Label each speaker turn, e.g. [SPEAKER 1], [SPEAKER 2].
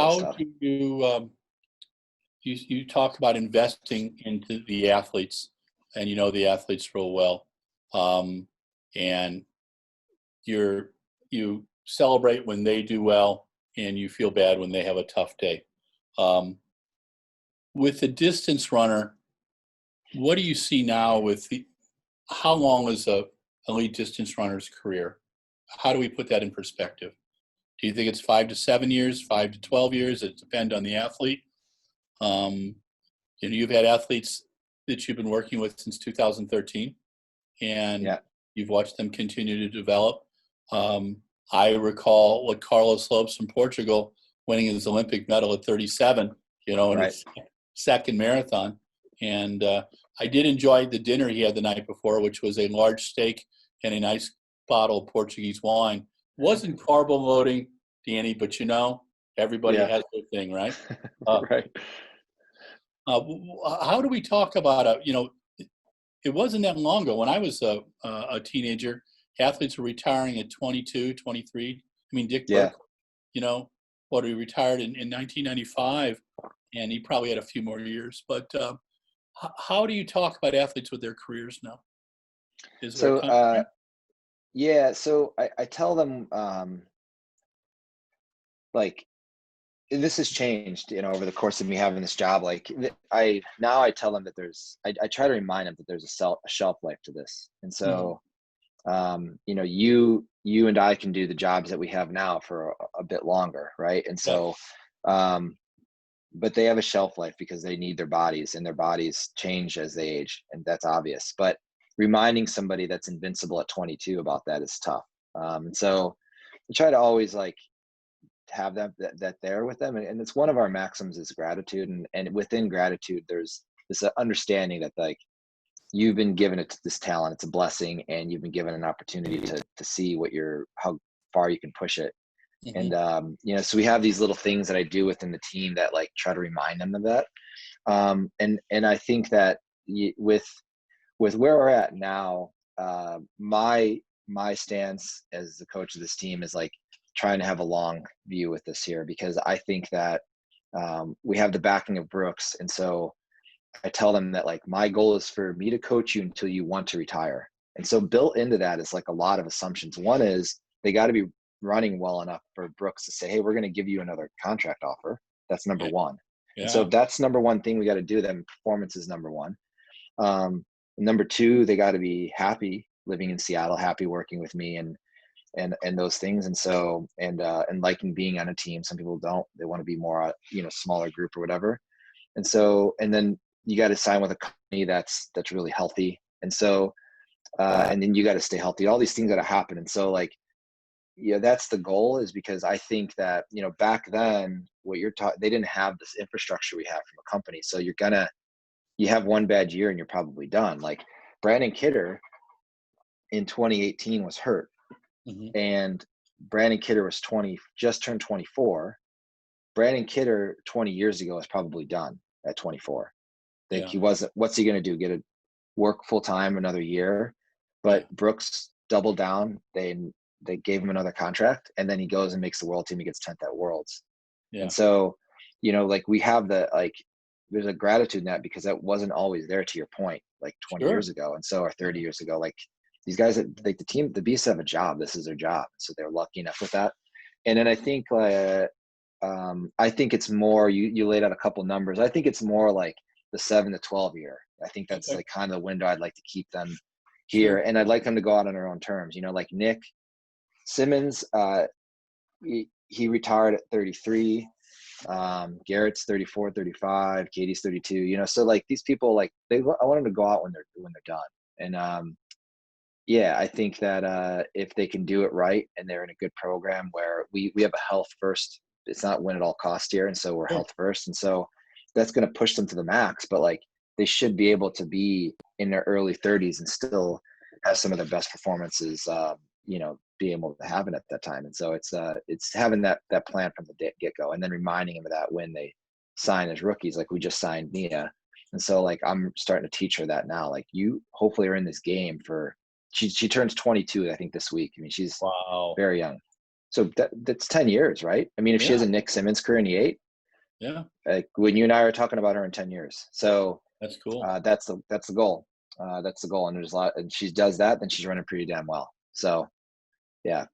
[SPEAKER 1] How
[SPEAKER 2] stuff.
[SPEAKER 1] do you, you talk about investing into the athletes, and you know the athletes real well, and you celebrate when they do well, and you feel bad when they have a tough day. With the distance runner, what do you see now with how long is a elite distance runner's career? How do we put that in perspective? Do you think it's 5 to 7 years, 5 to 12 years? It depends on the athlete. You've had athletes that you've been working with since 2013, and you've watched them continue to develop. I recall what Carlos Lopes from Portugal winning his Olympic medal at 37, in his second marathon. And I did enjoy the dinner he had the night before, which was a large steak and a nice bottle of Portuguese wine. Wasn't carbo loading, Danny, but everybody has their thing, right?
[SPEAKER 2] Right.
[SPEAKER 1] How do we talk about it wasn't that long ago when I was a teenager, athletes were retiring at 22, 23. I mean, Dick Burke, he retired in 1995, and he probably had a few more years. But how do you talk about athletes with their careers now?
[SPEAKER 2] So I tell them, this has changed, over the course of me having this job. I tell them that I try to remind them that there's a shelf life to this. And so, you and I can do the jobs that we have now for a bit longer. Right. And so, but they have a shelf life because they need their bodies, and their bodies change as they age. And that's obvious, but reminding somebody that's invincible at 22 about that is tough. And so I try to always have that there with them. And it's one of our maxims is gratitude. And within gratitude, there's this understanding that you've been given this talent, it's a blessing, and you've been given an opportunity to see how far you can push it. Mm-hmm. And, so we have these little things that I do within the team that try to remind them of that. And I think that with where we're at now, my stance as the coach of this team is trying to have a long view with this here, because I think that we have the backing of Brooks. And so I tell them that my goal is for me to coach you until you want to retire. And so built into that is a lot of assumptions. One is they got to be running well enough for Brooks to say, hey, we're going to give you another contract offer. That's number one. Yeah. And so that's number one thing we got to do. Then performance is number one. Number two, they got to be happy living in Seattle, happy working with me, and those things. And so, and liking being on a team. Some people don't, they want to be more, smaller group or whatever. And so, and then you got to sign with a company that's really healthy. And so, and then you got to stay healthy. All these things got to happen. And so that's the goal, is because I think that, back then what you're talking, they didn't have this infrastructure we have from a company. So you have one bad year and you're probably done. Brandon Kidder in 2018 was hurt. Mm-hmm. And Brandon Kidder was just turned 24. Brandon Kidder 20 years ago was probably done at 24. He wasn't, what's he going to do? Work full time another year? But Brooks doubled down. They gave him another contract, and then he goes and makes the world team. He gets 10th at Worlds. Yeah. And so, we have there's a gratitude in that, because that wasn't always there, to your point, 20 years ago. And so, or 30 years ago, these guys, the team, the Beasts have a job. This is their job. So they're lucky enough with that. And then I think, I think it's more, you laid out a couple numbers. I think it's more the 7 to 12 year. I think that's kind of the window I'd like to keep them here. Sure. And I'd like them to go out on their own terms. Nick Simmons, he retired at 33. Garrett's 34, 35, Katie's 32, so these people, I want them to go out when they're done. And, I think that, if they can do it right, and they're in a good program where we have a health first, it's not win at all cost here. And so we're health first. And so that's going to push them to the max, but they should be able to be in their early 30s and still have some of their best performances, be able to have it at that time. And so it's having that plan from the get-go, and then reminding them of that when they sign as rookies. We just signed Nia. And so I'm starting to teach her that now. You hopefully are in this game for, she turns 22, I think, this week. I mean, she's very young. So that's 10 years, right? I mean, if she has a Nick Simmons career in the 8, like when you and I are talking about her in 10 years. So
[SPEAKER 1] that's cool.
[SPEAKER 2] That's the goal. That's the goal. And there's a lot, and she does that, then she's running pretty damn well. So yeah,